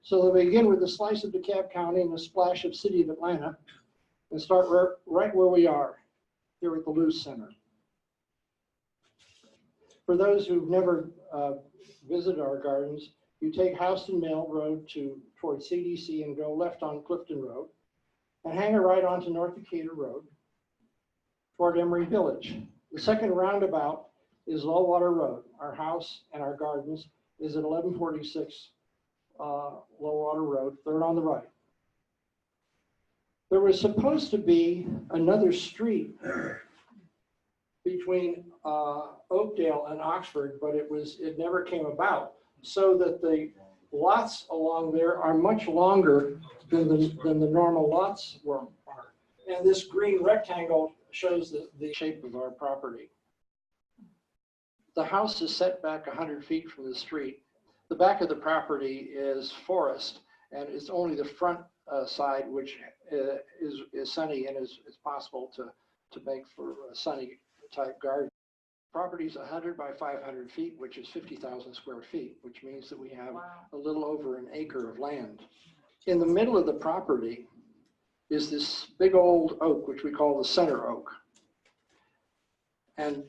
So they'll begin with a slice of DeKalb County and a splash of City of Atlanta and start right where we are, here at the Luce Center. For those who've never visited our gardens, you take Houston Mill Road towards CDC and go left on Clifton Road and hang a right onto North Decatur Road toward Emory Village. The second roundabout is Lowwater Road. Our house and our gardens is at 1146 Lowwater Road, third on the right. There was supposed to be another street between Oakdale and Oxford, but it never came about, so that the lots along there are much longer than the normal lots are. And this green rectangle shows the shape of our property. The house is set back 100 feet from the street. The back of the property is forest, and it's only the front side which is sunny and is possible to make for a sunny type garden. Property is 100 by 500 feet, which is 50,000 square feet, which means that we have a little over an acre of land. In the middle of the property is this big old oak, which we call the center oak. And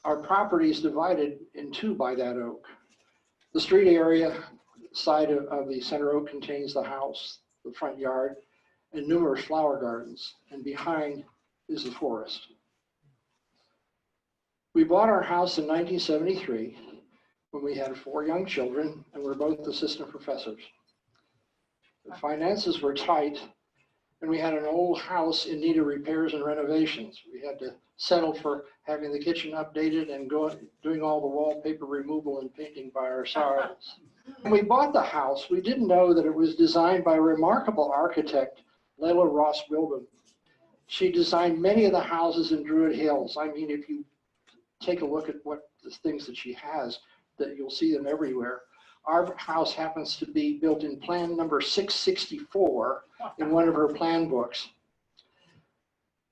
our property is divided in two by that oak. The street area side of the center oak contains the house, the front yard, and numerous flower gardens. And behind is the forest. We bought our house in 1973 when we had 4 young children and we're both assistant professors. The finances were tight and we had an old house in need of repairs and renovations. We had to settle for having the kitchen updated and doing all the wallpaper removal and painting by ourselves. When we bought the house, we didn't know that it was designed by a remarkable architect, Layla Ross Wilbon. She designed many of the houses in Druid Hills. I mean, if you take a look at what the things that she has, that you'll see them everywhere. Our house happens to be built in plan number 664 in one of her plan books.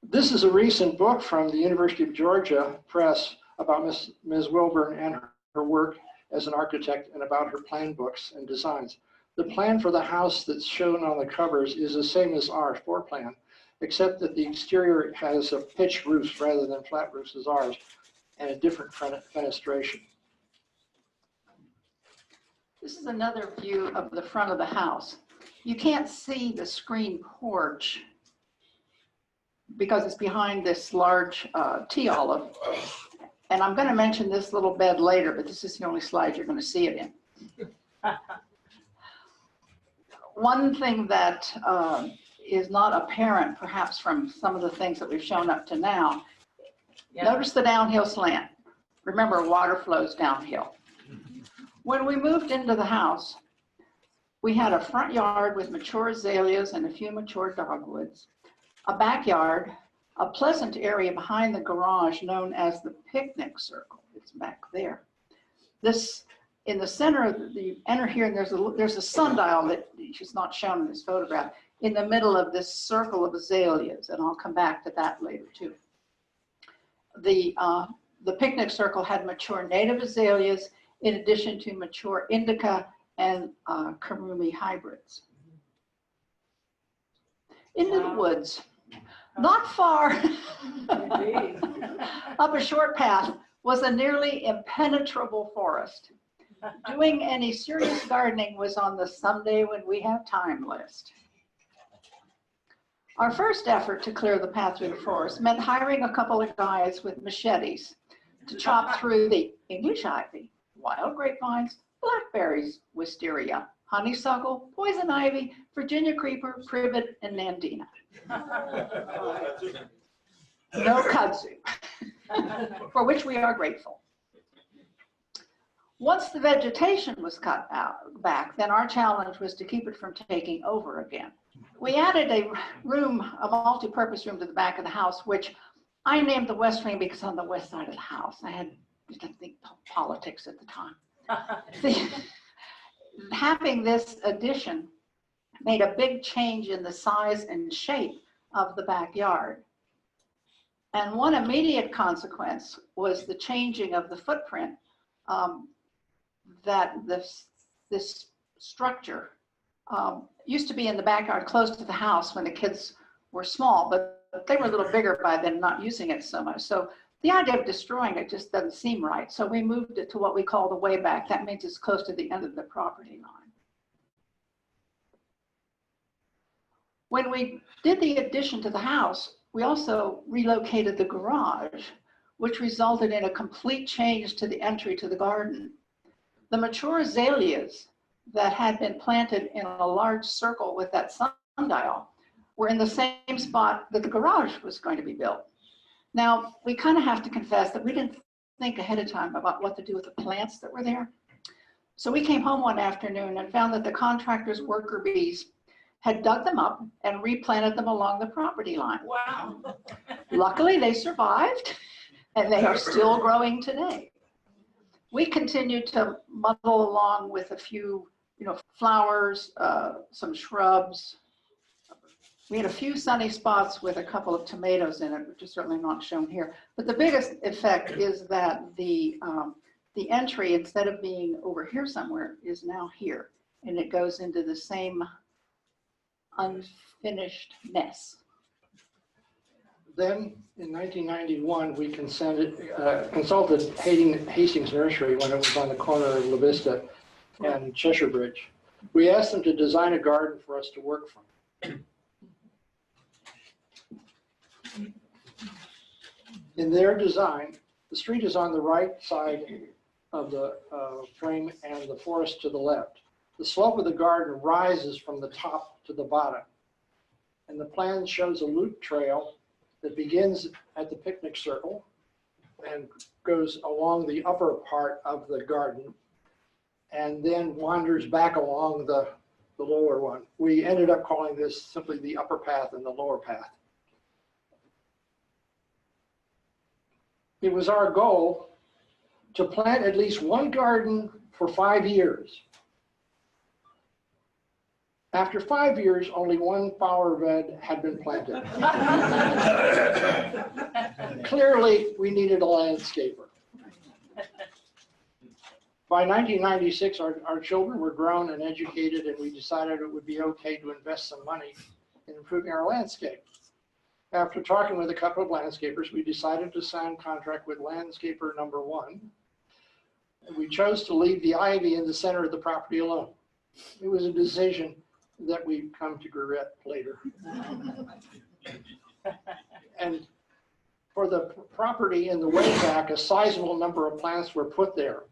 This is a recent book from the University of Georgia Press about Ms. Wilburn and her work as an architect and about her plan books and designs. The plan for the house that's shown on the covers is the same as our floor plan, except that the exterior has a pitched roof rather than flat roofs as ours, and a different fenestration. This is another view of the front of the house. You can't see the screen porch because it's behind this large tea olive. And I'm going to mention this little bed later, but this is the only slide you're going to see it in. One thing that is not apparent, perhaps from some of the things that we've shown up to now, notice the downhill slant. Remember, water flows downhill. When we moved into the house, we had a front yard with mature azaleas and a few mature dogwoods, a backyard, a pleasant area behind the garage known as the picnic circle. It's back there. This, in the center of the enter here, and there's a sundial that is not shown in this photograph, in the middle of this circle of azaleas, and I'll come back to that later too. The picnic circle had mature native azaleas in addition to mature indica and karumi hybrids. Into the woods, not far up a short path was a nearly impenetrable forest. Doing any serious gardening was on the someday when we have time list. Our first effort to clear the path through the forest meant hiring a couple of guys with machetes to chop through the English ivy, wild grapevines, blackberries, wisteria, honeysuckle, poison ivy, Virginia creeper, privet, and nandina. No kudzu, for which we are grateful. Once the vegetation was cut back, then our challenge was to keep it from taking over again. We added a multi-purpose room to the back of the house, which I named the West Wing because on the west side of the house. I didn't think politics at the time. Having this addition made a big change in the size and shape of the backyard. And one immediate consequence was the changing of the footprint that this structure used to be in the backyard close to the house when the kids were small, but they were a little bigger by then, not using it so much. So the idea of destroying it just doesn't seem right. So we moved it to what we call the way back. That means it's close to the end of the property line. When we did the addition to the house, we also relocated the garage, which resulted in a complete change to the entry to the garden. The mature azaleas that had been planted in a large circle with that sundial were in the same spot that the garage was going to be built. Now, we kind of have to confess that we didn't think ahead of time about what to do with the plants that were there. So we came home one afternoon and found that the contractor's worker bees had dug them up and replanted them along the property line. Wow. Luckily, they survived, and they are still growing today. We continued to muddle along with a few, flowers, some shrubs. We had a few sunny spots with a couple of tomatoes in it, which is certainly not shown here. But the biggest effect is that the entry, instead of being over here somewhere, is now here, and it goes into the same unfinished mess. Then in 1991, we consulted Hastings Nursery when it was on the corner of La Vista and Cheshire Bridge. We asked them to design a garden for us to work from. In their design, the street is on the right side of the frame and the forest to the left. The slope of the garden rises from the top to the bottom. And the plan shows a loop trail that begins at the picnic circle and goes along the upper part of the garden and then wanders back along the lower one. We ended up calling this simply the upper path and the lower path. It was our goal to plant at least one garden for 5 years. After 5 years, only one flower bed had been planted. Clearly, we needed a landscaper. By 1996, our children were grown and educated, and we decided it would be okay to invest some money in improving our landscape. After talking with a couple of landscapers, we decided to sign contract with landscaper number 1. We chose to leave the ivy in the center of the property alone. It was a decision that we've come to regret later. And for the property in the way back, a sizable number of plants were put there.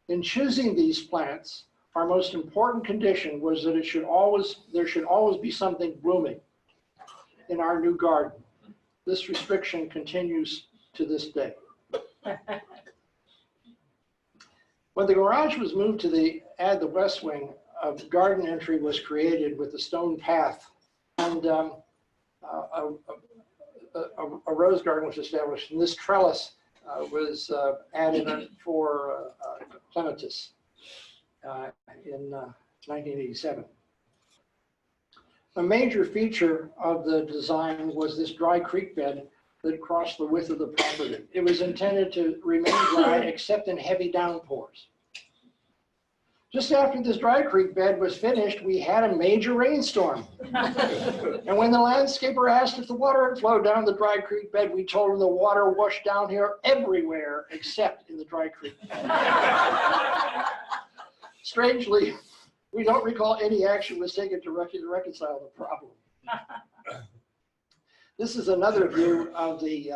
In choosing these plants, our most important condition was that there should always be something blooming in our new garden. This restriction continues to this day. When the garage was moved to add the west wing, a garden entry was created with a stone path, and a rose garden was established. And this trellis was added for clematis in 1987. A major feature of the design was this dry creek bed that crossed the width of the property. It was intended to remain dry except in heavy downpours. Just after this dry creek bed was finished, we had a major rainstorm. And when the landscaper asked if the water had flowed down the dry creek bed, we told him the water washed down here everywhere except in the dry creek bed. Strangely, we don't recall any action was taken to reconcile the problem. This is another view of the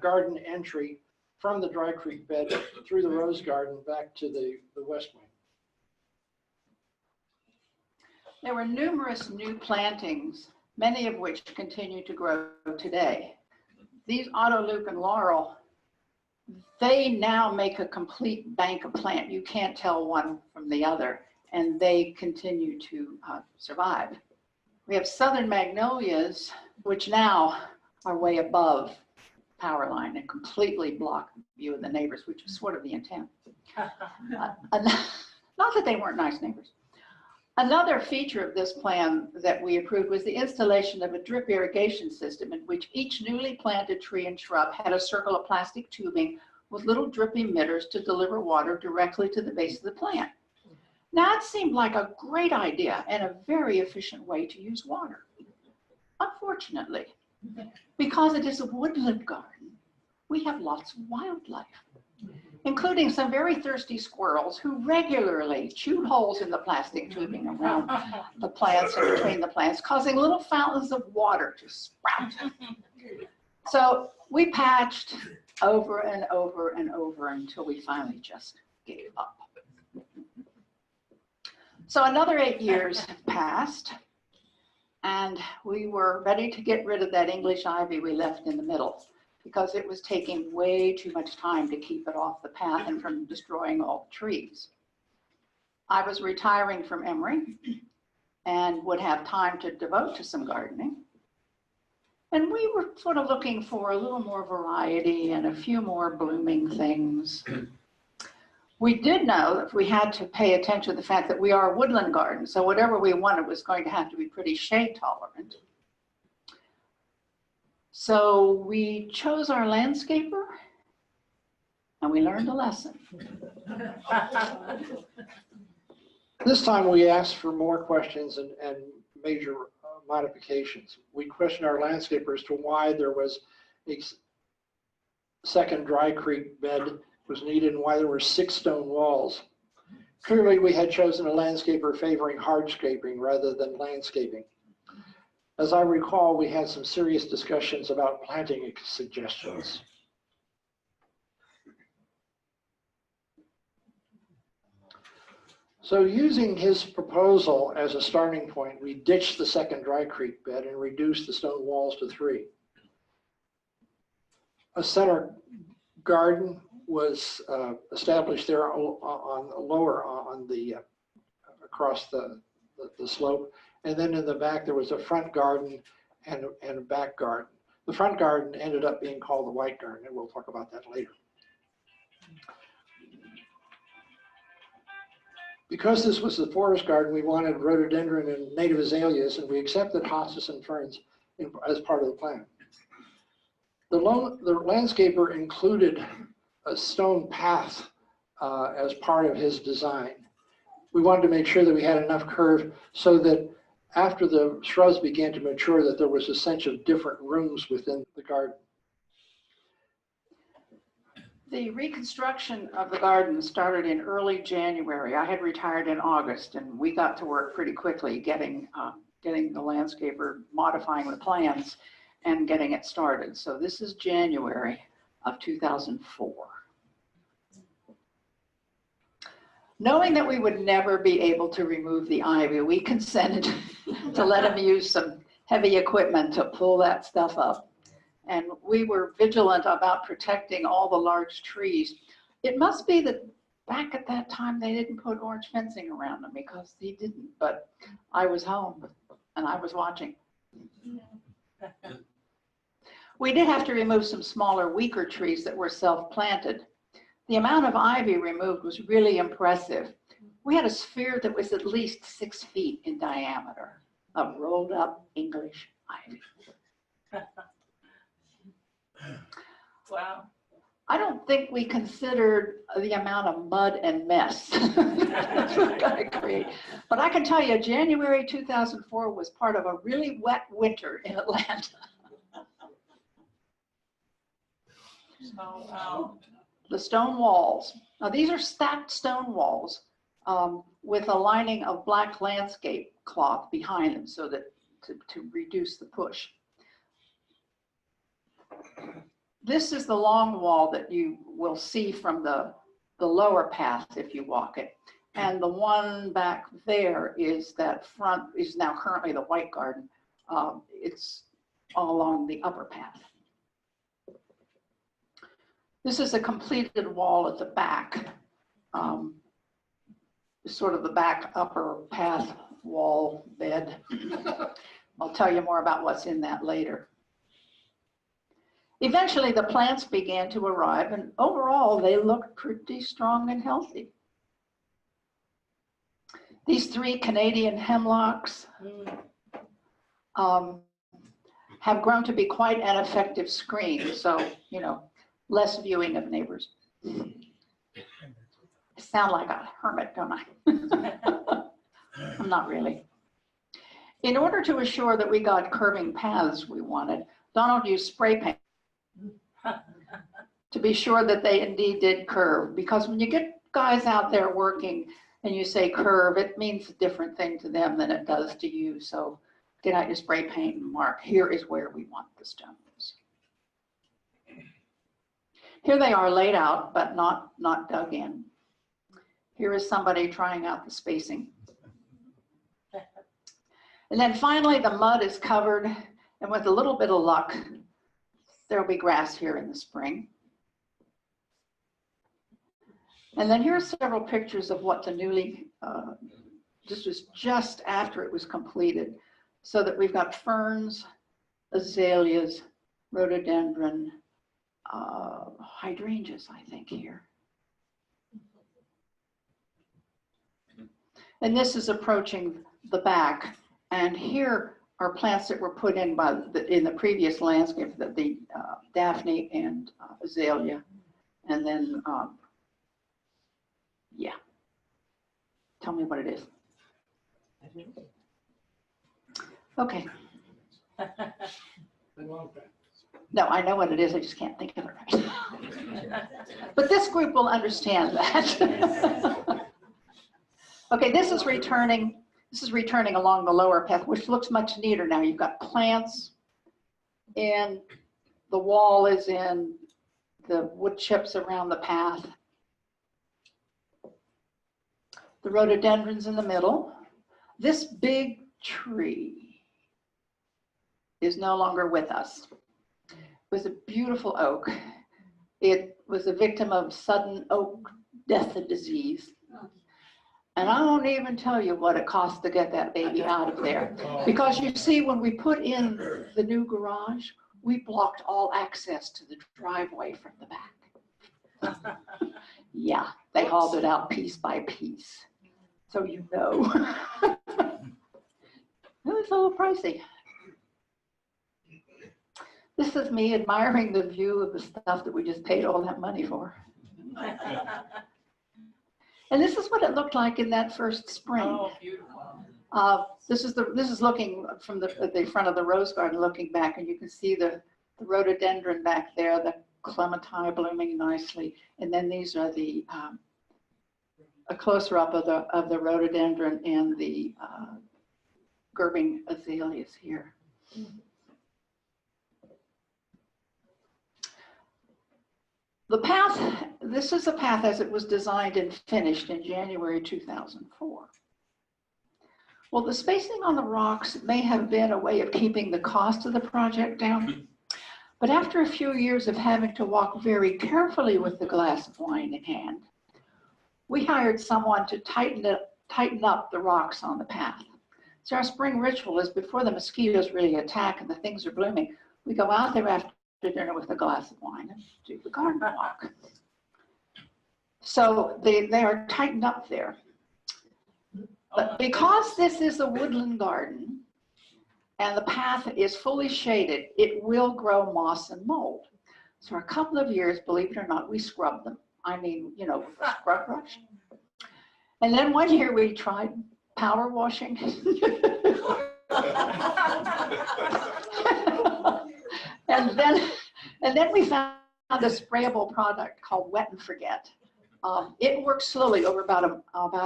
garden entry from the dry creek bed through the rose garden back to the west wing. There were numerous new plantings, many of which continue to grow today. These Autoluke and Laurel, they now make a complete bank of plant. You can't tell one from the other, and they continue to survive. We have southern magnolias, which now are way above power line and completely block the view of the neighbors, which is sort of the intent. Not that they weren't nice neighbors. Another feature of this plan that we approved was the installation of a drip irrigation system in which each newly planted tree and shrub had a circle of plastic tubing with little drip emitters to deliver water directly to the base of the plant. Now, it seemed like a great idea and a very efficient way to use water. Unfortunately, because it is a woodland garden, we have lots of wildlife, including some very thirsty squirrels who regularly chewed holes in the plastic tubing around the plants and between the plants, causing little fountains of water to sprout. So we patched over and over and over until we finally just gave up. So another 8 years passed, and we were ready to get rid of that English ivy we left in the middle, because it was taking way too much time to keep it off the path and from destroying all the trees. I was retiring from Emory and would have time to devote to some gardening. And we were sort of looking for a little more variety and a few more blooming things. We did know that we had to pay attention to the fact that we are a woodland garden, so whatever we wanted was going to have to be pretty shade tolerant. So we chose our landscaper, and we learned a lesson. This time we asked for more questions and major modifications. We questioned our landscaper as to why there was a second dry creek bed was needed and why there were 6 stone walls. Clearly, we had chosen a landscaper favoring hardscaping rather than landscaping. As I recall, we had some serious discussions about planting suggestions. So using his proposal as a starting point, we ditched the second dry creek bed and reduced the stone walls to 3. A center garden was established there on lower on the across the slope, and then in the back there was a front garden and a back garden. The front garden ended up being called the White Garden, and we'll talk about that later. Because this was the forest garden, we wanted rhododendron and native azaleas, and we accepted hostas and ferns as part of the plan. The landscaper included a stone path as part of his design. We wanted to make sure that we had enough curve so that after the shrubs began to mature, that there was a sense of different rooms within the garden. The reconstruction of the garden started in early January. I had retired in August, and we got to work pretty quickly getting the landscaper, modifying the plans and getting it started. So this is January of 2004. Knowing that we would never be able to remove the ivy, we consented to let him use some heavy equipment to pull that stuff up. And we were vigilant about protecting all the large trees. It must be that back at that time they didn't put orange fencing around them, because he didn't, but I was home and I was watching. We did have to remove some smaller, weaker trees that were self-planted. The amount of ivy removed was really impressive. We had a sphere that was at least 6 feet in diameter of rolled up English ivy. Wow. I don't think we considered the amount of mud and mess that we're going to create. But I can tell you, January 2004 was part of a really wet winter in Atlanta. Oh, wow. The stone walls. Now, these are stacked stone walls with a lining of black landscape cloth behind them, so that to reduce the push. This is the long wall that you will see from the lower path if you walk it. And the one back there is that front, is now currently the White Garden. It's all along the upper path. This is a completed wall at the back, sort of the back upper path wall bed. I'll tell you more about what's in that later. Eventually, the plants began to arrive, and overall, they looked pretty strong and healthy. These 3 Canadian hemlocks have grown to be quite an effective screen, so, you know, less viewing of neighbors. I sound like a hermit, don't I? I'm not really. In order to assure that we got curving paths we wanted, Donald used spray paint to be sure that they indeed did curve. Because when you get guys out there working and you say curve, it means a different thing to them than it does to you. So get out your spray paint and mark, here is where we want the stones. Here they are laid out, but not dug in. Here is somebody trying out the spacing. And then finally, the mud is covered, and with a little bit of luck, there'll be grass here in the spring. And then here are several pictures of what the newly, this was just after it was completed, so that we've got ferns, azaleas, rhododendron, hydrangeas, I think, here. And this is approaching the back. And here are plants that were put in in the previous landscape, the Daphne and azalea. And then, yeah. Tell me what it is. Okay. No, I know what it is. I just can't think of it right. But this group will understand that. Okay, this is returning along the lower path, which looks much neater now. You've got plants, and the wall is in the wood chips around the path. The rhododendrons in the middle. This big tree is no longer with us. It was a beautiful oak. It was a victim of sudden oak death and disease. And I won't even tell you what it cost to get that baby out of there. Because you see, when we put in the new garage, we blocked all access to the driveway from the back. Yeah, they hauled it out piece by piece. So you know. It was a little pricey. This is me admiring the view of the stuff that we just paid all that money for. And this is what it looked like in that first spring. Oh, beautiful. This is looking from the front of the rose garden, looking back, and you can see the rhododendron back there, the clementine blooming nicely, and then these are the a closer up of the rhododendron and the Gerbing azaleas here. The path, this is the path as it was designed and finished in January 2004. Well, the spacing on the rocks may have been a way of keeping the cost of the project down, but after a few years of having to walk very carefully with the glass of wine in hand, we hired someone to tighten up the rocks on the path. So our spring ritual is before the mosquitoes really attack and the things are blooming, we go out there after dinner with a glass of wine and do the garden walk. So they are tightened up there. But because this is a woodland garden and the path is fully shaded, it will grow moss and mold. So for a couple of years, believe it or not, we scrubbed them. I mean, you know, with a scrub brush. And then one year we tried power washing. And then we found a sprayable product called Wet and Forget. It works slowly over about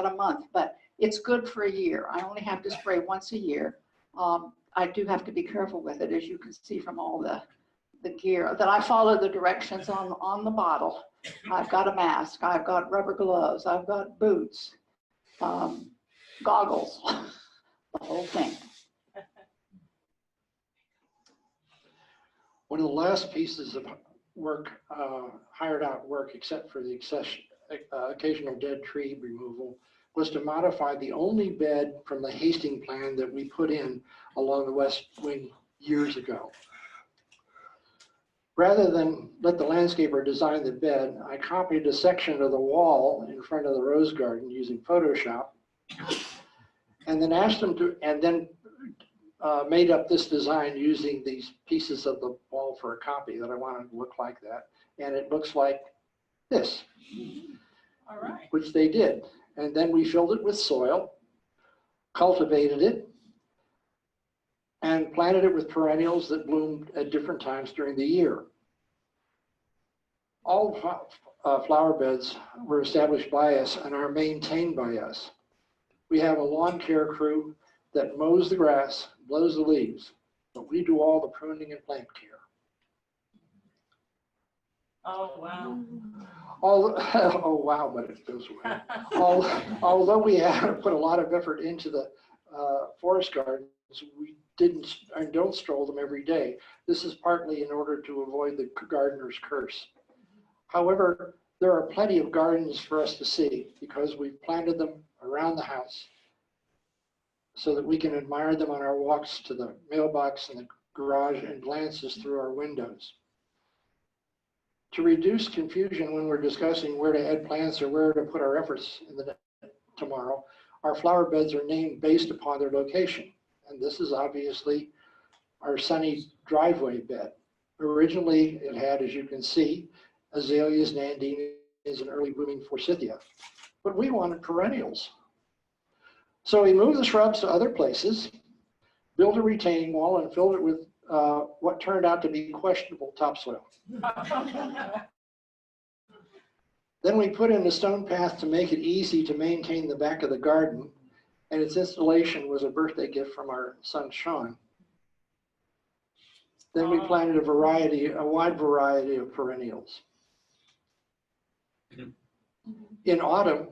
a month, but it's good for a year. I only have to spray once a year. I do have to be careful with it, as you can see from all the gear, that I follow the directions on the bottle. I've got a mask, I've got rubber gloves, I've got boots, goggles, the whole thing. One of the last pieces of work, hired out work, except for the occasional dead tree removal, was to modify the only bed from the Hastings plan that we put in along the west wing years ago. Rather than let the landscaper design the bed, I copied a section of the wall in front of the rose garden using Photoshop, and then asked them to, and then made up this design using these pieces of the wall for a copy that I wanted to look like that. And it looks like this. All right. which they did. And then we filled it with soil, cultivated it, and planted it with perennials that bloomed at different times during the year. All flower beds were established by us and are maintained by us. We have a lawn care crew that mows the grass, blows the leaves, but we do all the pruning and plant care. Oh, wow. Oh, wow, but it goes away. Although we have put a lot of effort into the forest gardens, we didn't and don't stroll them every day. This is partly in order to avoid the gardener's curse. However, there are plenty of gardens for us to see because we've planted them around the house so that we can admire them on our walks to the mailbox and the garage and glances through our windows. To reduce confusion when we're discussing where to add plants or where to put our efforts in the tomorrow, our flower beds are named based upon their location. And this is obviously our sunny driveway bed. Originally, it had, as you can see, azaleas, nandinias, and early blooming forsythia. But we wanted perennials. So we moved the shrubs to other places, built a retaining wall, and filled it with what turned out to be questionable topsoil. Then we put in a stone path to make it easy to maintain the back of the garden, and its installation was a birthday gift from our son, Sean. Then we planted a wide variety of perennials. In autumn,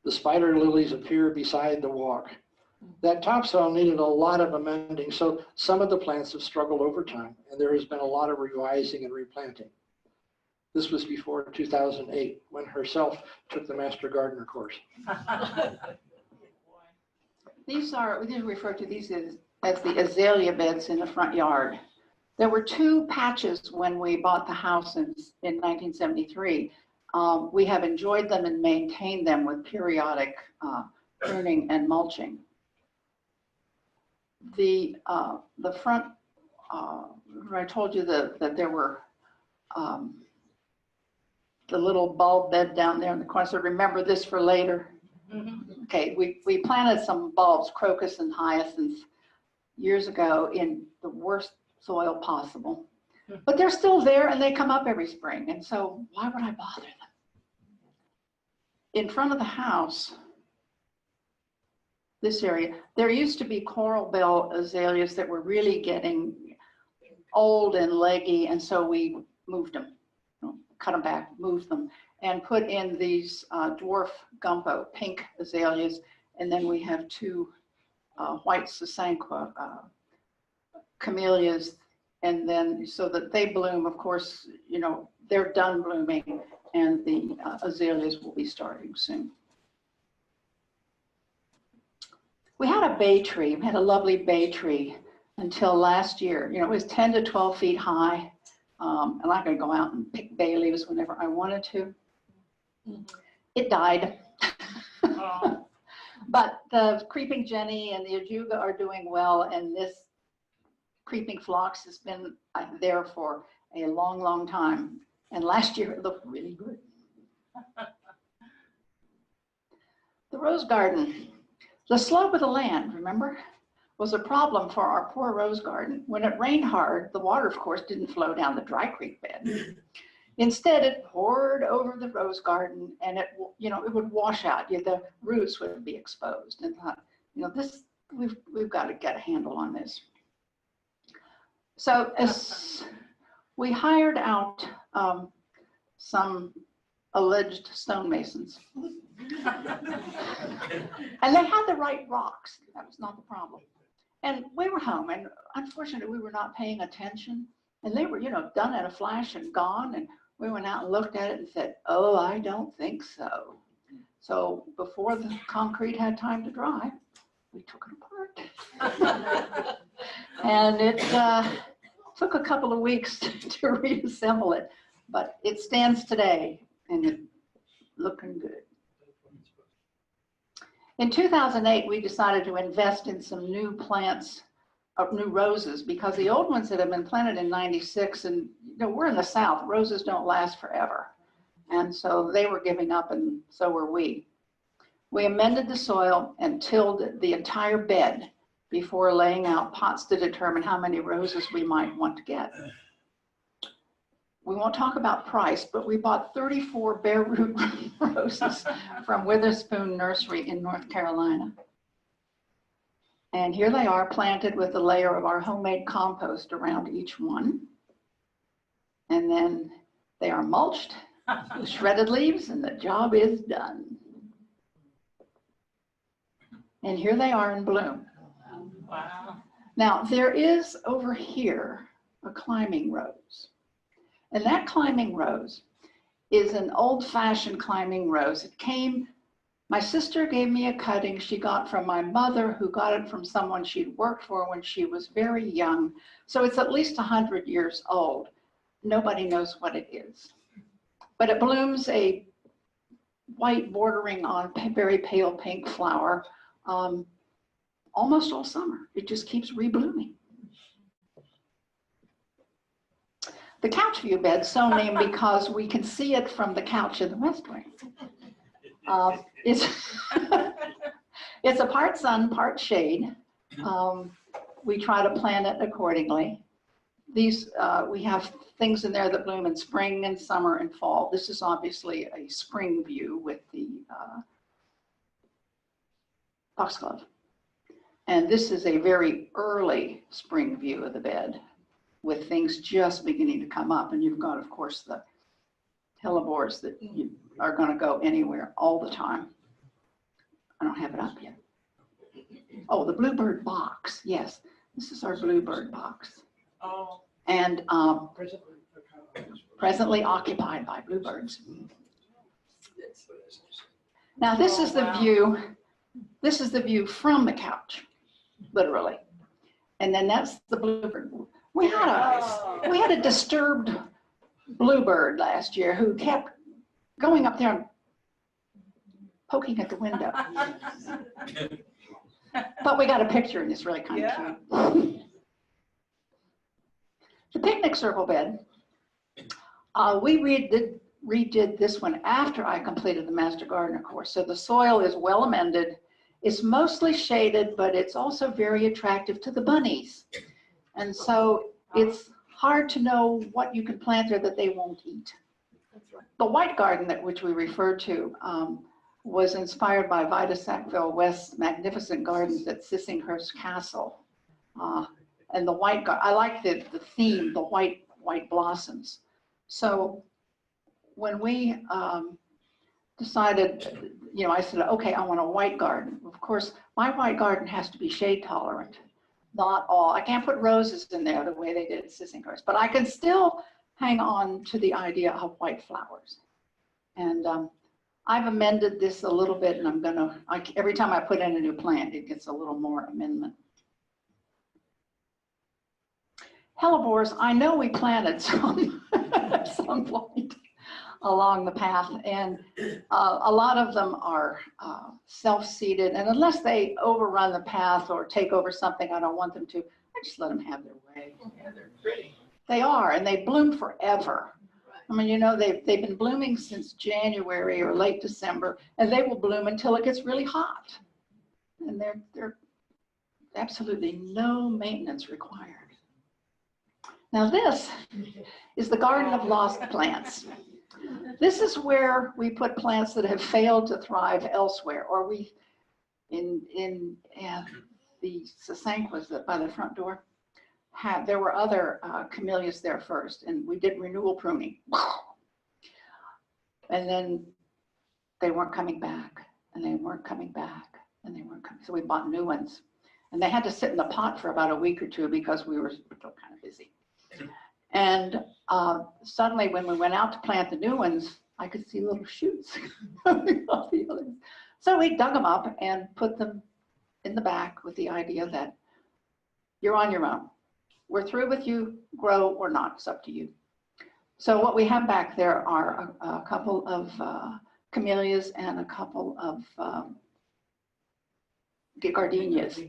the spider lilies appear beside the walk. That topsoil needed a lot of amending, so some of the plants have struggled over time, and there has been a lot of revising and replanting. This was before 2008, when herself took the Master Gardener course. These are, we did refer to these as the azalea beds in the front yard. There were two patches when we bought the house in 1973. We have enjoyed them and maintained them with periodic pruning and mulching. The front, I told you that there were the little bulb bed down there in the corner. So remember this for later. Mhm. Okay, we planted some bulbs, crocus and hyacinths, years ago in the worst soil possible. But they're still there and they come up every spring. And so why would I bother them? In front of the house, this area, there used to be coral bell azaleas that were really getting old and leggy. And so we moved them, cut them back, moved them, and put in these dwarf gumbo pink azaleas. And then we have two white sasanqua camellias. And then so that they bloom, of course, you know, they're done blooming and the azaleas will be starting soon. We had a bay tree, we had a lovely bay tree until last year. You know, it was 10 to 12 feet high. And I could go out and pick bay leaves whenever I wanted to. It died. Oh. But the creeping jenny and the ajuga are doing well, and this creeping phlox has been there for a long, long time. And last year it looked really good. The rose garden, the slope of the land, remember, was a problem for our poor rose garden. When it rained hard, the water, of course, didn't flow down the dry creek bed. Instead, it poured over the rose garden, and it, you know, it would wash out. The roots would be exposed. And thought, you know, this we've got to get a handle on this. So as we hired out some alleged stonemasons, and they had the right rocks. That was not the problem. And we were home, and unfortunately, we were not paying attention. And they were, you know, done at a flash and gone. And we went out and looked at it and said, "Oh, I don't think so." So before the concrete had time to dry, we took it apart. And it took a couple of weeks to reassemble it, but it stands today and it's looking good. In 2008, we decided to invest in some new plants, new roses, because the old ones that have been planted in '96, and you know, we're in the South, roses don't last forever. And so they were giving up, and so were we. We amended the soil and tilled the entire bed before laying out pots to determine how many roses we might want to get. We won't talk about price, but we bought 34 bare root roses from Witherspoon Nursery in North Carolina. And here they are, planted with a layer of our homemade compost around each one. And then they are mulched with shredded leaves, and the job is done. And here they are in bloom. Wow. Now, there is over here a climbing rose. And that climbing rose is an old-fashioned climbing rose. It came, my sister gave me a cutting she got from my mother, who got it from someone she'd worked for when she was very young. So it's at least 100 years old. Nobody knows what it is. But it blooms a white bordering on very pale pink flower almost all summer. It just keeps reblooming. The couch view bed, so named because we can see it from the couch in the West Wing. It's a part sun, part shade. We try to plan it accordingly. These, we have things in there that bloom in spring and summer and fall. This is obviously a spring view with the foxglove. And this is a very early spring view of the bed with things just beginning to come up. And you've got, of course, the hellebores that you are going to go anywhere all the time. I don't have it up yet. Oh, the bluebird box. Yes, this is our bluebird box. Oh. And presently occupied by bluebirds. Now this is the view. This is the view from the couch, literally. And then that's the bluebird. We had a disturbed bluebird last year who kept going up there and poking at the window. But we got a picture and it's really kind of cute. The picnic circle bed, we redid this one after I completed the Master Gardener course. So the soil is well amended. It's mostly shaded, but it's also very attractive to the bunnies. And so it's hard to know what you can plant there that they won't eat. The white garden which we referred to was inspired by Vida Sackville West's magnificent gardens at Sissinghurst Castle. And the white garden, I like the theme, the white blossoms. So when we decided, you know, I said, okay, I want a white garden. Of course, my white garden has to be shade tolerant. Not all. I can't put roses in there the way they did at Sissinghurst, but I can still hang on to the idea of white flowers. And I've amended this a little bit, and I'm gonna, every time I put in a new plant, it gets a little more amendment. Hellebores, I know we planted some at some point along the path, and a lot of them are self-seeded, and unless they overrun the path or take over something I don't want them to, I just let them have their way. Yeah, they're pretty. They are, and they bloom forever. I mean, you know, they've been blooming since January or late December, and they will bloom until it gets really hot. And they're absolutely no maintenance required. Now this is the Garden of Lost Plants. This is where we put plants that have failed to thrive elsewhere, or we, in the Sasanquas that by the front door, there were other camellias there first, and we did renewal pruning. And then they weren't coming back, and they weren't coming back, and they weren't coming. So we bought new ones, and they had to sit in the pot for about a week or two because we were still kind of busy. And suddenly when we went out to plant the new ones, I could see little shoots coming off the others. So we dug them up and put them in the back with the idea that you're on your own. We're through with you, grow or not, it's up to you. So what we have back there are a couple of camellias and a couple of gardenias.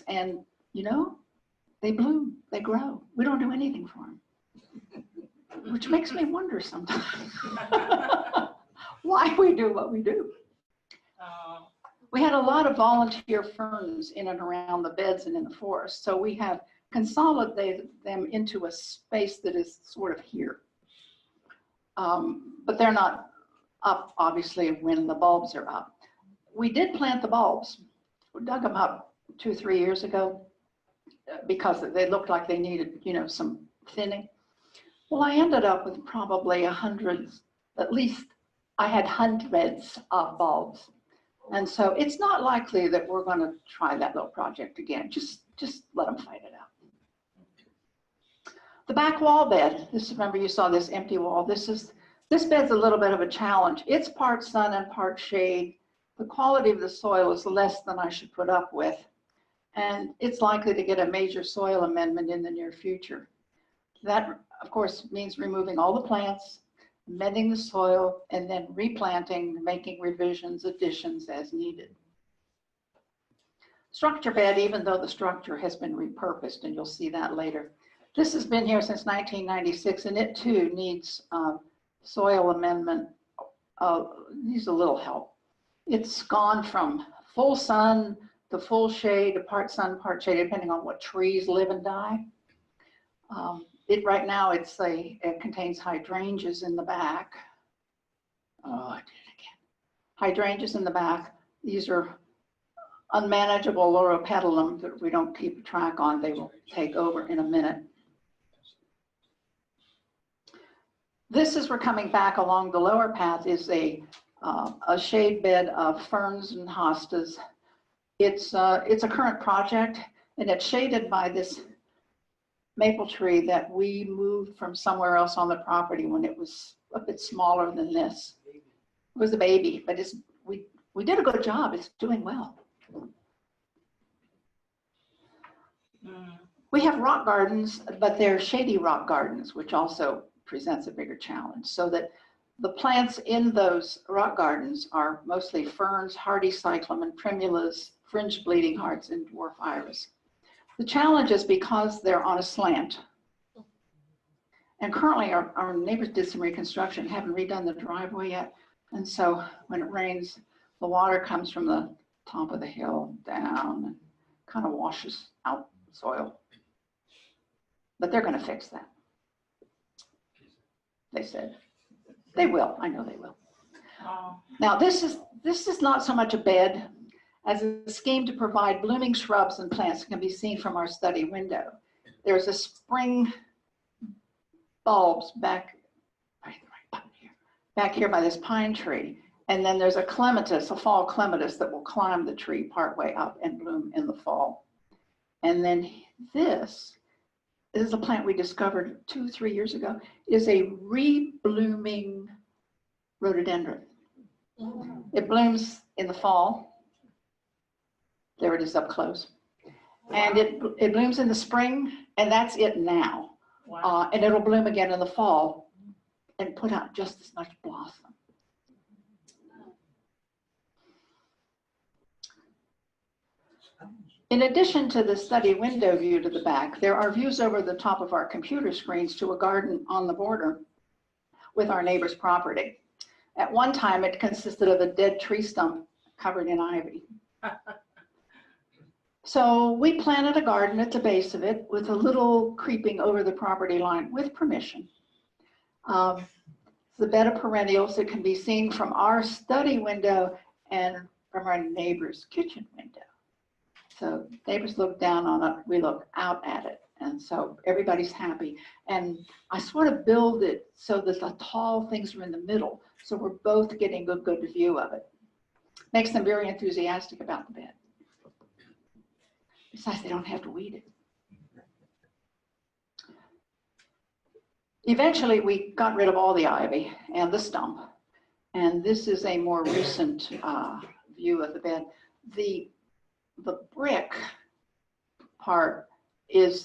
And you know, they bloom, they grow. We don't do anything for them. which makes me wonder sometimes why we do what we do. Oh, We had a lot of volunteer ferns in and around the beds and in the forest, so we have consolidated them into a space that is sort of here. But they're not up, obviously, when the bulbs are up. We did plant the bulbs. We dug them up 2 or 3 years ago because they looked like they needed, some thinning. Well, I ended up with probably 100, at least I had hundreds of bulbs. And so it's not likely that we're going to try that little project again. Just let them fight it out. The back wall bed, remember you saw this empty wall. This bed's a little bit of a challenge. It's part sun and part shade. The quality of the soil is less than I should put up with. And it's likely to get a major soil amendment in the near future. That, of course, means removing all the plants, amending the soil, and then replanting, making revisions, additions as needed. Structure bed, even though the structure has been repurposed, and you'll see that later. This has been here since 1996, and it too needs soil amendment, needs a little help. It's gone from full sun to full shade to part sun, part shade, depending on what trees live and die. Right now it contains hydrangeas in the back. Oh, I did it again. Hydrangeas in the back. These are unmanageable loropetalum that we don't keep track on. They will take over in a minute. We're coming back along the lower path is a shade bed of ferns and hostas. It's a current project, and it's shaded by this maple tree that we moved from somewhere else on the property when it was a bit smaller than this. It was a baby, but we did a good job. It's doing well. We have rock gardens, but they're shady rock gardens, which also presents a bigger challenge, so that the plants in those rock gardens are mostly ferns, hardy cyclamen, primulas, fringed bleeding hearts, and dwarf iris. The challenge is because they're on a slant. And currently our neighbors did some reconstruction, haven't redone the driveway yet. And so when it rains, the water comes from the top of the hill down and kind of washes out the soil. But they're going to fix that. They said. They will, I know they will. oh, Now this is not so much a bed as a scheme to provide blooming shrubs and plants that can be seen from our study window. There's a spring bulbs back here by this pine tree. And then there's a clematis, a fall clematis that will climb the tree partway up and bloom in the fall. And then this is a plant we discovered 2 or 3 years ago, is a reblooming rhododendron. It blooms in the fall. There it is up close. And it blooms in the spring, and that's it now. wow. And it'll bloom again in the fall and put out just as much blossom. In addition to the study window view to the back, there are views over the top of our computer screens to a garden on the border with our neighbor's property. At one time, it consisted of a dead tree stump covered in ivy. So we planted a garden at the base of it with a little creeping over the property line with permission. The bed of perennials that can be seen from our study window and from our neighbor's kitchen window. So neighbors look down on it, we look out at it. And so everybody's happy. And I sort of build it so that the tall things are in the middle. So we're both getting a good view of it. Makes them very enthusiastic about the bed. Besides, they don't have to weed it. Eventually, we got rid of all the ivy and the stump. And this is a more recent view of the bed. The brick part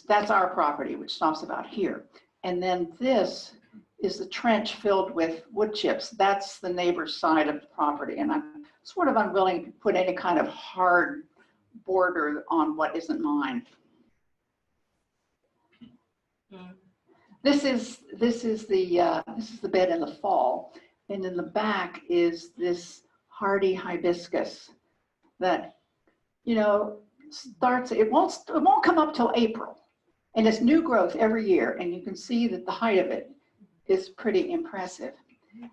that's our property, which stops about here. And then this is the trench filled with wood chips. That's the neighbor's side of the property. And I'm sort of unwilling to put any kind of hard border on what isn't mine. This is the bed in the fall, and in the back is this hardy hibiscus that, you know, starts. It won't come up till April, and it's new growth every year, and you can see that the height of it is pretty impressive,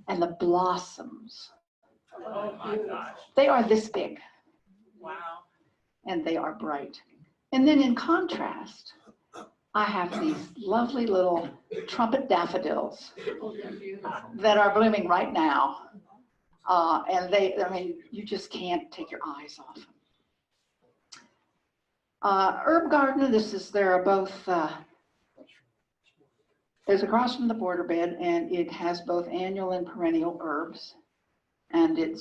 and the blossoms. Oh my gosh. They are this big, Wow. and they are bright. And then in contrast, I have these lovely little trumpet daffodils that are blooming right now. And I mean, you just can't take your eyes off them. Herb garden, they're both, it's across from the border bed, and it has both annual and perennial herbs. And it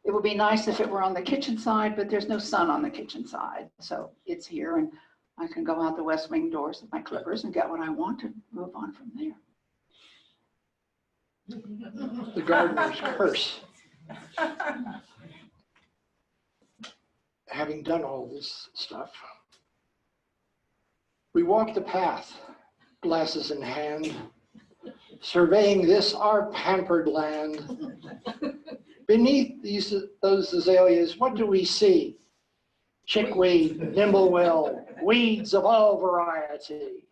would be nice if it were on the kitchen side, but there's no sun on the kitchen side. So it's here, and I can go out the west wing doors with my clippers and get what I want to move on from there. The gardener's curse. Having done all this stuff, we walk the path, glasses in hand, surveying this our pampered land. Beneath those azaleas, what do we see? Chickweed, nimblewill, weeds of all variety.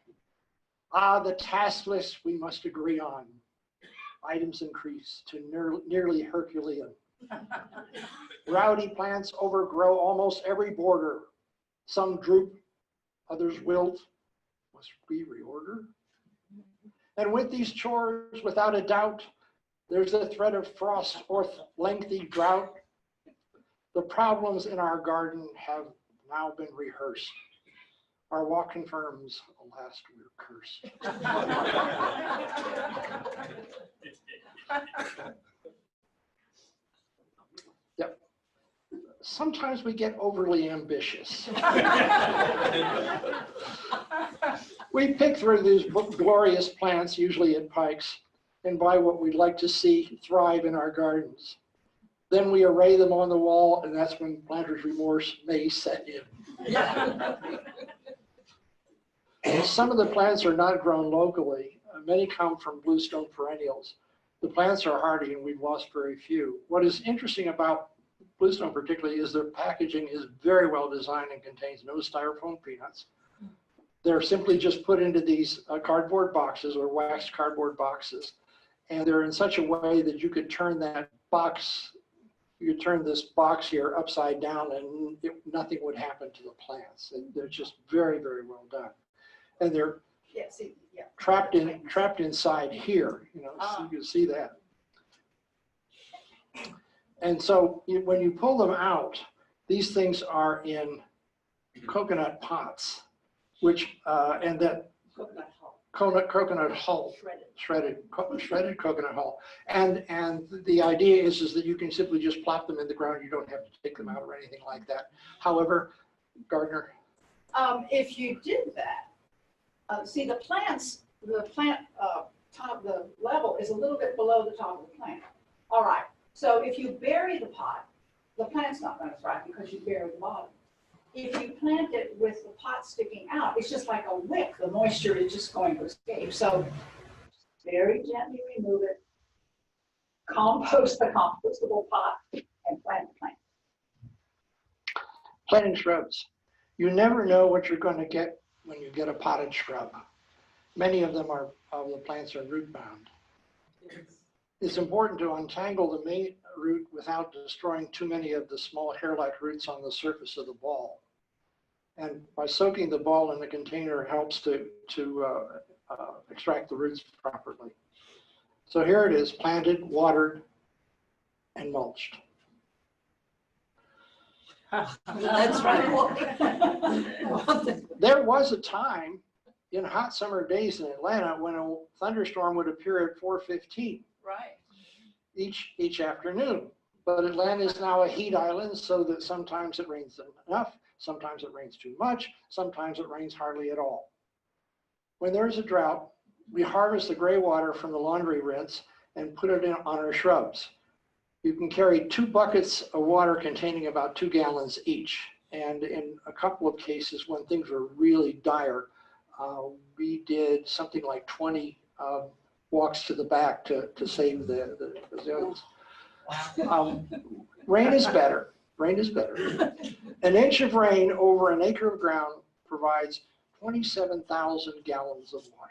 The task list we must agree on. Items increase to nearly Herculean. Rowdy plants overgrow almost every border. Some droop, others wilt. Must we reorder? And with these chores, without a doubt, there's a threat of frost or lengthy drought. The problems in our garden have now been rehearsed. Our walk confirms, alas, we're cursed. Yep. Sometimes we get overly ambitious. We pick through these glorious plants, usually at Pikes, and buy what we'd like to see thrive in our gardens. Then we array them on the wall, and that's when planter's remorse may set in. Some of the plants are not grown locally. Many come from bluestone perennials. The plants are hardy, and we've lost very few. What is interesting about bluestone particularly is their packaging is very well designed and contains no styrofoam peanuts. They're simply just put into these cardboard boxes or waxed cardboard boxes. And they're in such a way that you could turn that box, you could turn this box here upside down and nothing would happen to the plants. They're just very, very well done. And they're trapped inside here, you know, so you can see that. And so when you pull them out, these things are in coconut pots, which, and that coconut hull, shredded coconut hull. And the idea is that you can simply just plop them in the ground. You don't have to take them out or anything like that. However, Gardner? If you did that, see the plant top, the level is a little bit below the top of the plant. All right, so if you bury the pot, the plant's not going to thrive because you buried the bottom. If you plant it with the pot sticking out, it's just like a wick. The moisture is just going to escape. So very gently remove it, compost the compostable pot, and plant the plant. Planting shrubs. You never know what you're going to get when you get a potted shrub. Many of them the plants are root bound. It's important to untangle the main root without destroying too many of the small hair-like roots on the surface of the ball. And by soaking the ball in the container helps to extract the roots properly. So here it is, planted, watered, and mulched. That's right. There was a time in hot summer days in Atlanta when a thunderstorm would appear at 4:15. Right. Each afternoon. But Atlanta is now a heat island, so that sometimes it rains enough, sometimes it rains too much, sometimes it rains hardly at all. When there's a drought, we harvest the gray water from the laundry rinse and put it on our shrubs. You can carry 2 buckets of water containing about 2 gallons each. And in a couple of cases, when things were really dire, We did something like 20 walks to the back to save the azaleas. Rain is better. Rain is better. An inch of rain over an acre of ground provides 27,000 gallons of water.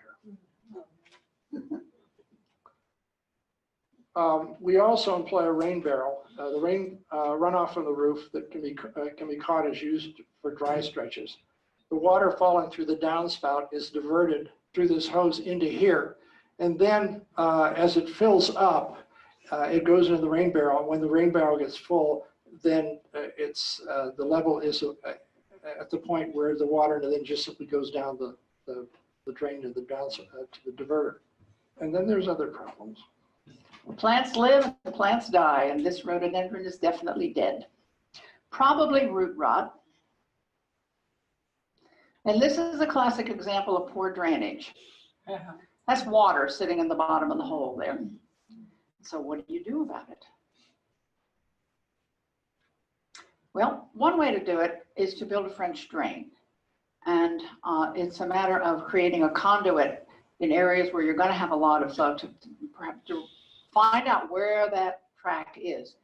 We also employ a rain barrel. The rain runoff from the roof that can be caught is used for dry stretches. The water falling through the downspout is diverted through this hose into here. And then as it fills up, it goes into the rain barrel. When the rain barrel gets full, then the level is at the point where the water then just simply goes down the drain to the diverter. And then there's other problems. Plants live, the plants die, and this rhododendron is definitely dead. Probably root rot. And this is a classic example of poor drainage. That's water sitting in the bottom of the hole there. So what do you do about it? Well, one way to do it is to build a French drain. And it's a matter of creating a conduit in areas where you're going to have a lot of flow to find out where that track is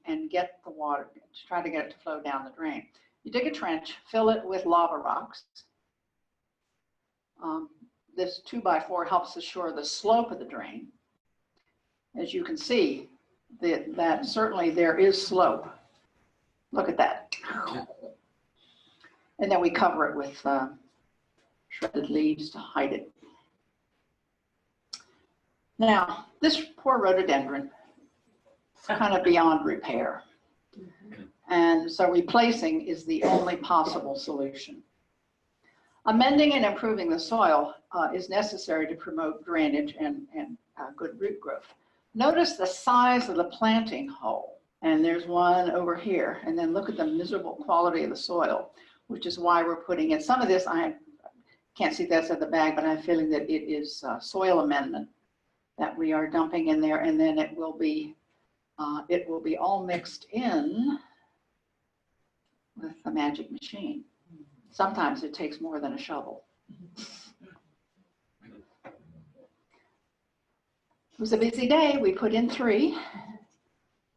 and get the water, to try to get it to flow down the drain. You dig a trench, fill it with lava rocks. This 2x4 helps assure the slope of the drain. As you can see, that certainly there is slope. Look at that. And then we cover it with shredded leaves to hide it. Now, this poor rhododendron is kind of beyond repair. And so replacing is the only possible solution. Amending and improving the soil is necessary to promote drainage and good root growth. Notice the size of the planting hole. And there's one over here. And then look at the miserable quality of the soil, which is why we're putting in some of this. I can't see that's at the bag, but I have a feeling that it is soil amendment that we are dumping in there, and then it will be all mixed in with the magic machine. Sometimes it takes more than a shovel. It was a busy day. We put in 3,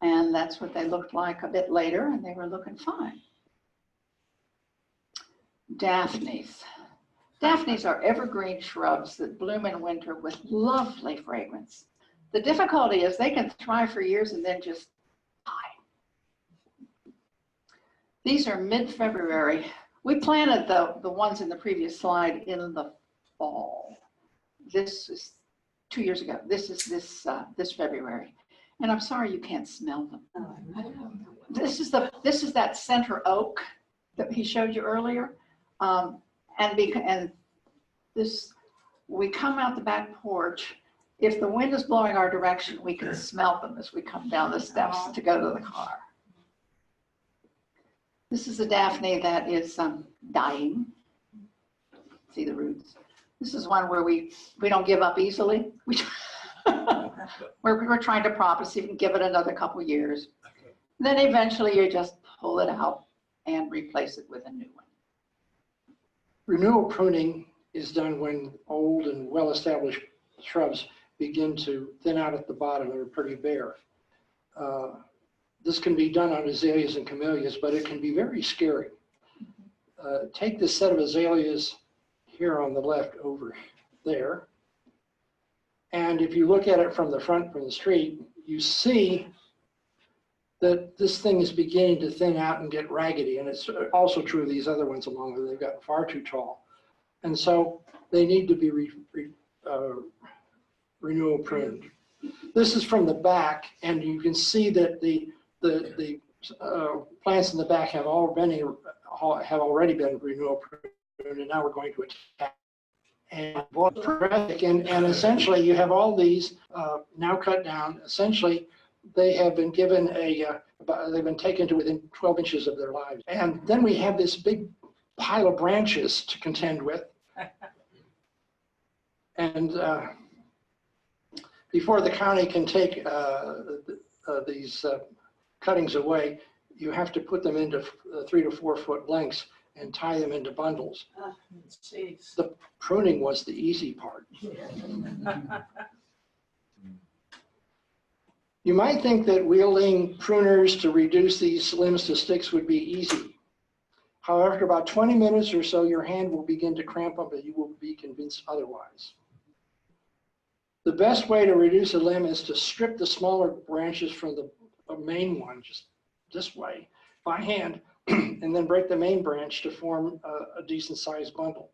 and that's what they looked like a bit later, and they were looking fine. Daphnes. Daphnes are evergreen shrubs that bloom in winter with lovely fragrance. The difficulty is they can thrive for years and then just die. These are mid-February. We planted the ones in the previous slide in the fall. This is 2 years ago. This is this February. And I'm sorry you can't smell them. This is that center oak that he showed you earlier. And this, we come out the back porch. If the wind is blowing our direction, we can smell them as we come down the steps to go to the car. This is a Daphne that is dying. See the roots. This is one where we don't give up easily. We're trying to prop it, see if we can give it another couple years. Then eventually you just pull it out and replace it with a new one. Renewal pruning is done when old and well-established shrubs begin to thin out at the bottom and are pretty bare. This can be done on azaleas and camellias, but it can be very scary. Take this set of azaleas here on the left over there. And if you look at it from the front, from the street, you see that this thing is beginning to thin out and get raggedy. And it's also true of these other ones along there. They've gotten far too tall. And so they need to be renewal pruned. This is from the back, and you can see that the plants in the back have already been renewal pruned, and now we're going to attack. And essentially you have all these now cut down. Essentially, they have been given they've been taken to within 12 inches of their lives. And then we have this big pile of branches to contend with. And before the county can take these cuttings away, you have to put them into 3 to 4 foot lengths. and tie them into bundles. Jeez. The pruning was the easy part. You might think that wielding pruners to reduce these limbs to sticks would be easy. However, after about 20 minutes or so, your hand will begin to cramp up and you will be convinced otherwise. The best way to reduce a limb is to strip the smaller branches from the main one, just this way, by hand, and then break the main branch to form a decent sized bundle.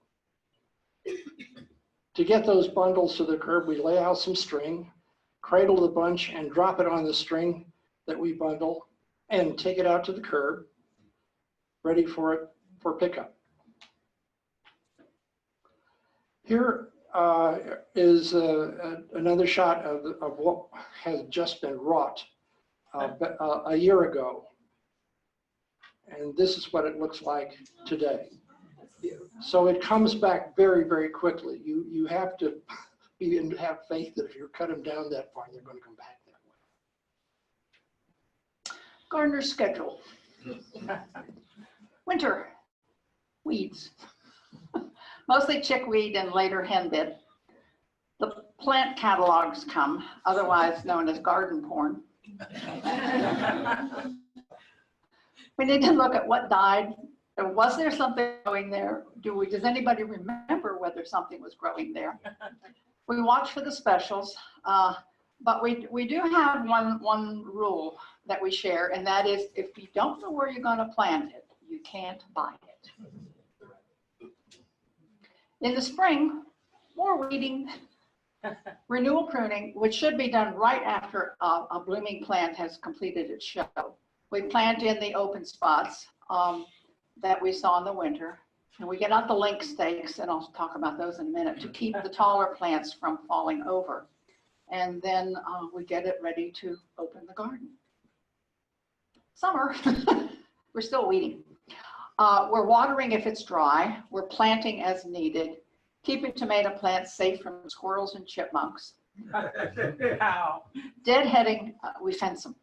To get those bundles to the curb, we lay out some string, cradle the bunch and drop it on the string that we bundle and take it out to the curb, ready for pickup. Here is another shot of what has just been wrought a year ago. And this is what it looks like today. So it comes back very, very quickly. You have to have faith that if you cut them down that far, they're going to come back that way. Gardener's schedule. Winter, weeds. Mostly chickweed and later henbit. The plant catalogs come, otherwise known as garden porn. We need to look at what died. Was there something growing there? Does anybody remember whether something was growing there? We watch for the specials, but we do have one rule that we share, and that is if you don't know where you're going to plant it, you can't buy it. In the spring, more weeding, renewal pruning, which should be done right after a blooming plant has completed its show. We plant in the open spots that we saw in the winter. And we get out the link stakes, and I'll talk about those in a minute, to keep the taller plants from falling over. And then we get it ready to open the garden. Summer, we're still weeding. We're watering if it's dry. We're planting as needed. Keeping tomato plants safe from squirrels and chipmunks. Wow. Deadheading, we fence them.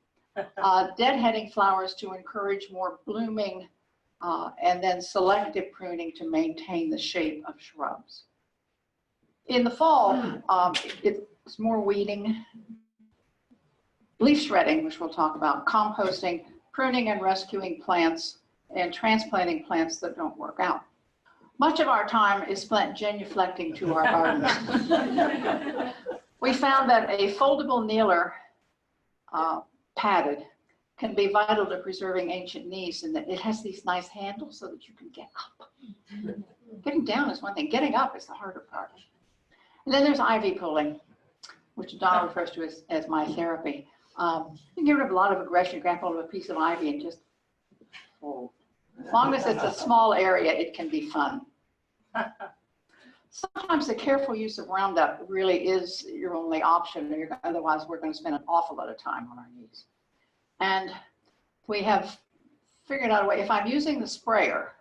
Deadheading flowers to encourage more blooming, and then selective pruning to maintain the shape of shrubs. In the fall, it's more weeding, leaf shredding, which we'll talk about, composting, pruning and rescuing plants, and transplanting plants that don't work out. Much of our time is spent genuflecting to our gardens. We found that a foldable kneeler, padded, can be vital to preserving ancient knees, in that it has these nice handles so that you can get up. Getting down is one thing, getting up is the harder part. And then there's ivy pulling, which Donna refers to as my therapy. You can get rid of a lot of aggression. You grab hold of a piece of ivy and just fold. As long as it's a small area, it can be fun. Sometimes the careful use of Roundup really is your only option. Otherwise, we're going to spend an awful lot of time on our knees. And we have figured out a way. If I'm using the sprayer,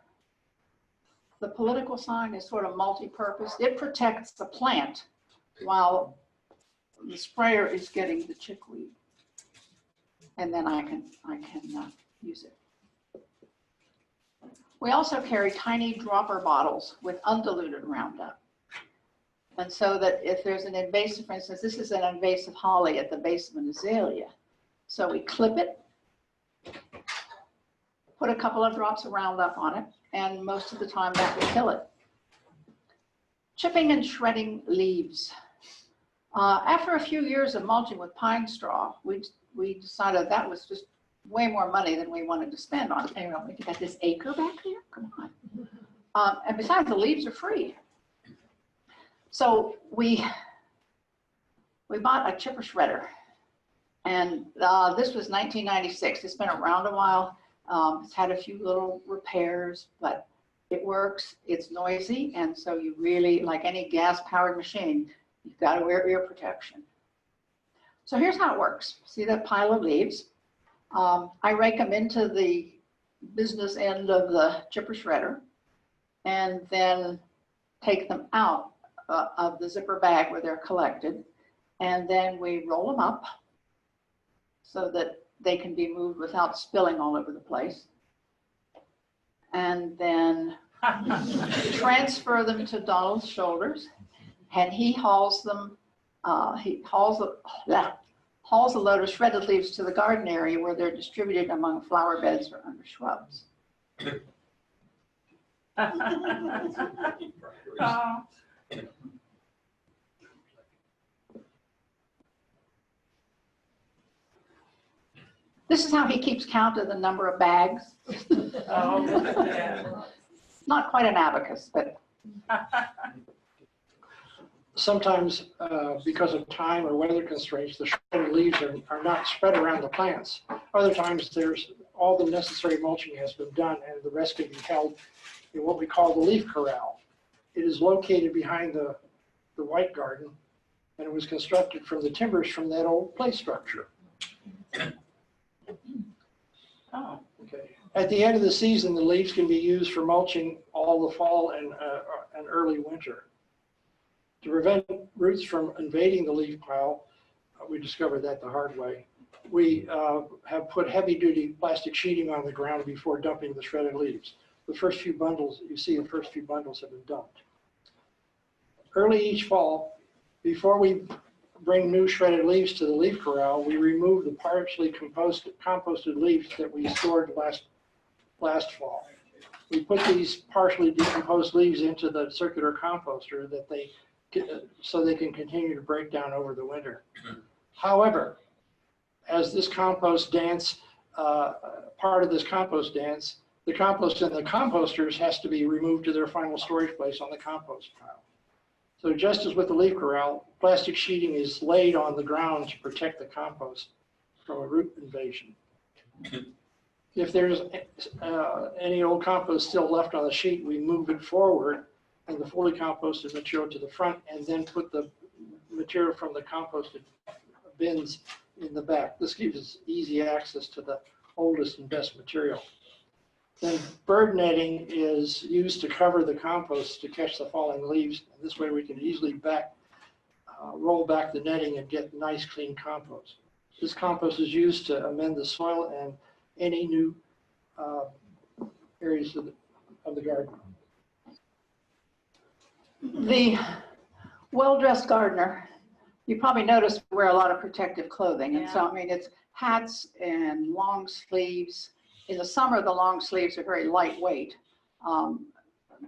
the political sign is sort of multi-purpose. It protects the plant while the sprayer is getting the chickweed. And then I can use it. We also carry tiny dropper bottles with undiluted Roundup. And so that if there's an invasive, for instance, this is an invasive holly at the base of an azalea. So we clip it, put a couple of drops of Roundup on it, and most of the time that will kill it. Chipping and shredding leaves. After a few years of mulching with pine straw, we decided that was just way more money than we wanted to spend on it. Anyway, we got this acre back here, come on. And besides, the leaves are free. So we bought a chipper shredder, and this was 1996. It's been around a while. It's had a few little repairs, but it works. It's noisy, and so you really, like any gas-powered machine, you've got to wear ear protection. So here's how it works. See that pile of leaves? I rake them into the business end of the chipper shredder, and then take them out of the zipper bag where they're collected, and then we roll them up so that they can be moved without spilling all over the place. and then transfer them to Donald's shoulders, and he hauls them, hauls a load of shredded leaves to the garden area where they're distributed among flower beds or under shrubs. Oh. This is how he keeps count of the number of bags. Oh, yeah. Not quite an abacus, but Sometimes, because of time or weather constraints, the shredded leaves are not spread around the plants. Other times, there's all the necessary mulching has been done, and the rest can be held in what we call the leaf corral. It is located behind the white garden, and it was constructed from the timbers from that old play structure. Oh. Okay. At the end of the season, the leaves can be used for mulching all the fall and early winter. To prevent roots from invading the leaf pile, we discovered that the hard way. We have put heavy-duty plastic sheeting on the ground before dumping the shredded leaves. The first few bundles, you see the first few bundles have been dumped. Early each fall, before we bring new shredded leaves to the leaf corral, we remove the partially composted leaves that we stored last fall. We put these partially decomposed leaves into the circular composter so they can continue to break down over the winter. However, as this compost dance, part of this compost dance, the compost in the composters has to be removed to their final storage place on the compost pile. So just as with the leaf corral, plastic sheeting is laid on the ground to protect the compost from a root invasion. If there's any old compost still left on the sheet, we move it forward and the fully composted material to the front, and then put the material from the composted bins in the back. This gives us easy access to the oldest and best material. Then bird netting is used to cover the compost to catch the falling leaves. And this way we can easily roll back the netting and get nice clean compost. This compost is used to amend the soil and any new areas of the garden. the well-dressed gardener, you probably noticed we wear a lot of protective clothing. And so, I mean, it's hats and long sleeves. In the summer, the long sleeves are very lightweight.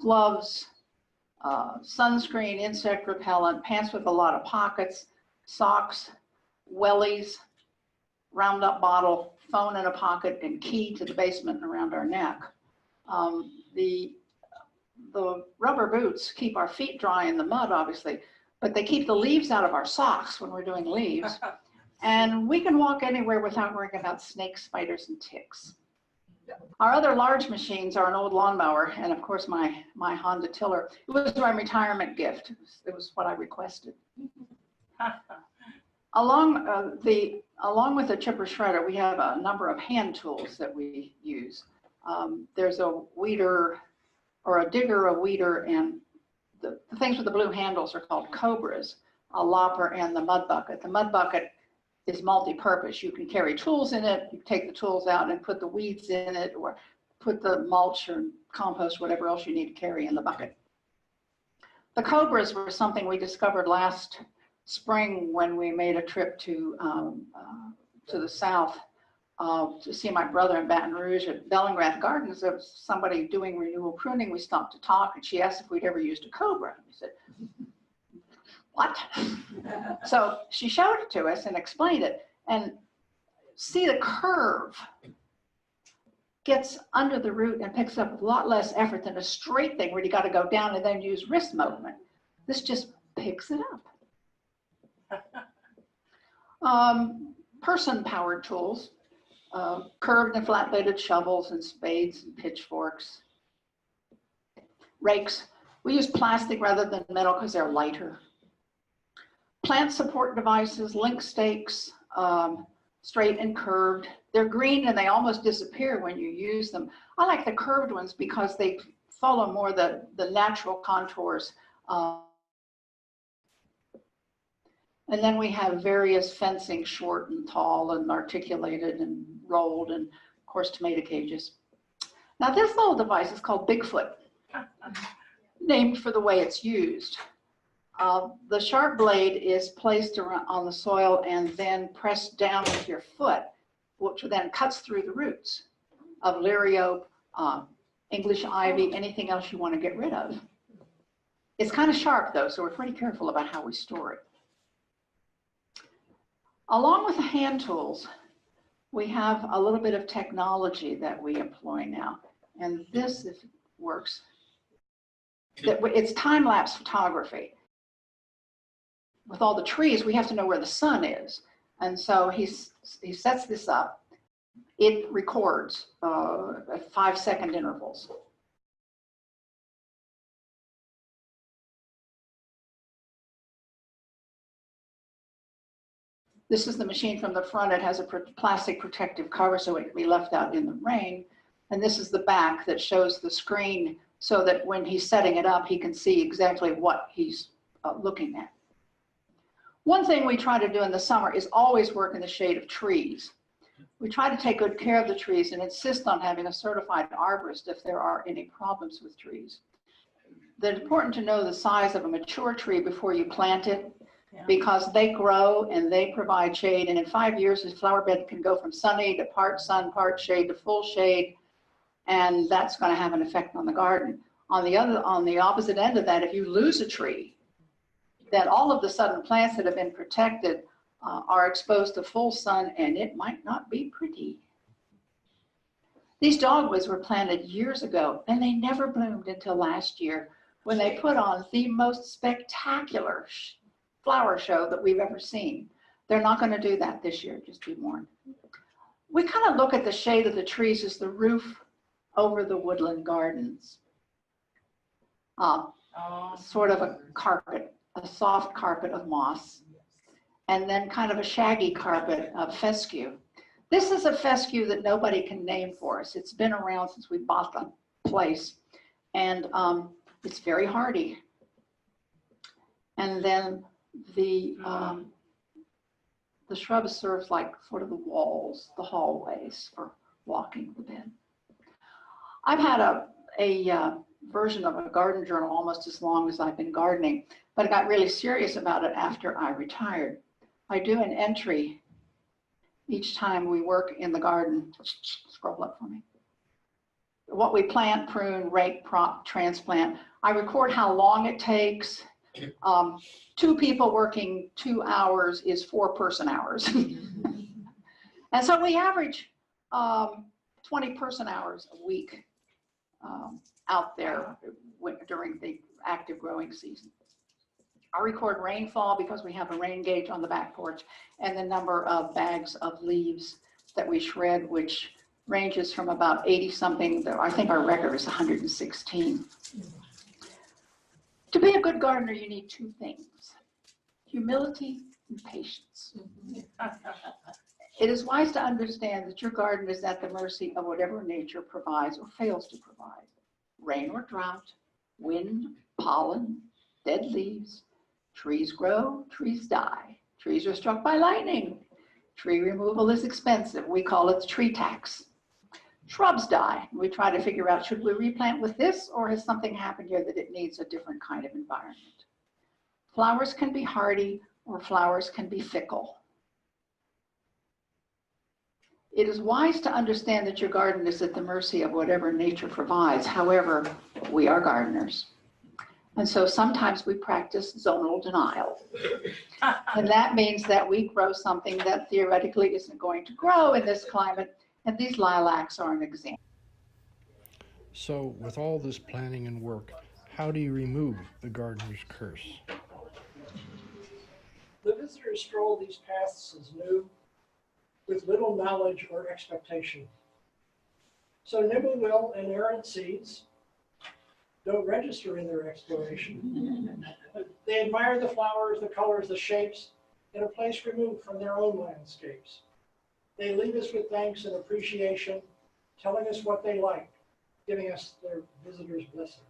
Gloves, sunscreen, insect repellent, pants with a lot of pockets, socks, wellies, Roundup bottle, phone in a pocket, and key to the basement and around our neck. The rubber boots keep our feet dry in the mud, obviously, but they keep the leaves out of our socks when we're doing leaves. And we can walk anywhere without worrying about snakes, spiders, and ticks. Our other large machines are an old lawnmower and, of course, my Honda tiller. It was my retirement gift. It was what I requested. Along with the chipper shredder, we have a number of hand tools that we use. There's a weeder or a digger, a weeder, and the things with the blue handles are called cobras, a lopper, and the mud bucket. The mud bucket is multi-purpose. You can carry tools in it, you take the tools out and put the weeds in it, or put the mulch or compost, whatever else you need to carry in the bucket. The cobras were something we discovered last spring when we made a trip to the south to see my brother in Baton Rouge at Bellingrath Gardens. There was somebody doing renewal pruning. We stopped to talk, and she asked if we'd ever used a cobra. We said, what? So she showed it to us and explained it. And see, the curve gets under the root and picks up a lot less effort than a straight thing where you got to go down and then use wrist movement. This just picks it up. Person-powered tools, curved and flat-bladed shovels and spades and pitchforks. Rakes, we use plastic rather than metal because they're lighter. Plant support devices, link stakes, straight and curved. They're green and they almost disappear when you use them. I like the curved ones because they follow more the natural contours. And then we have various fencing, short and tall and articulated and rolled, and of course tomato cages. Now this little device is called Bigfoot, named for the way it's used. The sharp blade is placed on the soil and then pressed down with your foot, which then cuts through the roots of liriope, English ivy, anything else you want to get rid of. It's kind of sharp though, so we're pretty careful about how we store it. Along with the hand tools, we have a little bit of technology that we employ now. And this, if it works, it's time-lapse photography. With all the trees, we have to know where the sun is. And so he sets this up. It records at 5-second intervals. This is the machine from the front. It has a plastic protective cover so it can be left out in the rain. And this is the back that shows the screen so that when he's setting it up, he can see exactly what he's looking at. One thing we try to do in the summer is always work in the shade of trees. We try to take good care of the trees and insist on having a certified arborist if there are any problems with trees. It's important to know the size of a mature tree before you plant it, because they grow and they provide shade. And in 5 years, the flower bed can go from sunny to part sun, part shade to full shade. And that's going to have an effect on the garden. On the opposite end of that, if you lose a tree, then all of the sudden plants that have been protected are exposed to full sun, and it might not be pretty. These dogwoods were planted years ago, and they never bloomed until last year when they put on the most spectacular flower show that we've ever seen. They're not going to do that this year, just be warned. We kind of look at the shade of the trees as the roof over the woodland gardens. Sort of a carpet, a soft carpet of moss, and then kind of a shaggy carpet of fescue. This is a fescue that nobody can name for us. It's been around since we bought the place, and it's very hardy. And then the shrub serves like sort of the walls, the hallways for walking the bed. I've had a version of a garden journal almost as long as I've been gardening, but I got really serious about it after I retired. I do an entry each time we work in the garden. Scroll up for me. What we plant, prune, rake, prop, transplant. I record how long it takes. 2 people working 2 hours is 4 person hours. And so we average 20 person hours a week out there during the active growing season. I record rainfall because we have a rain gauge on the back porch, and the number of bags of leaves that we shred, which ranges from about 80 something. I think our record is 116. To be a good gardener, you need 2 things: humility and patience. It is wise to understand that your garden is at the mercy of whatever nature provides or fails to provide. Rain or drought, wind, pollen, dead leaves. Trees grow, trees die. Trees are struck by lightning. Tree removal is expensive. We call it the tree tax. Shrubs die. We try to figure out, should we replant with this, or has something happened here that it needs a different kind of environment? Flowers can be hardy, or flowers can be fickle. It is wise to understand that your garden is at the mercy of whatever nature provides. However, we are gardeners. And so sometimes we practice zonal denial. And that means that we grow something that theoretically isn't going to grow in this climate. And these lilacs are an example. So with all this planning and work, how do you remove the gardener's curse? The visitors stroll these paths as new, with little knowledge or expectation. So nibble-will and errant seeds don't register in their exploration. They admire the flowers, the colors, the shapes in a place removed from their own landscapes. They leave us with thanks and appreciation, telling us what they like, giving us their visitors' blessing.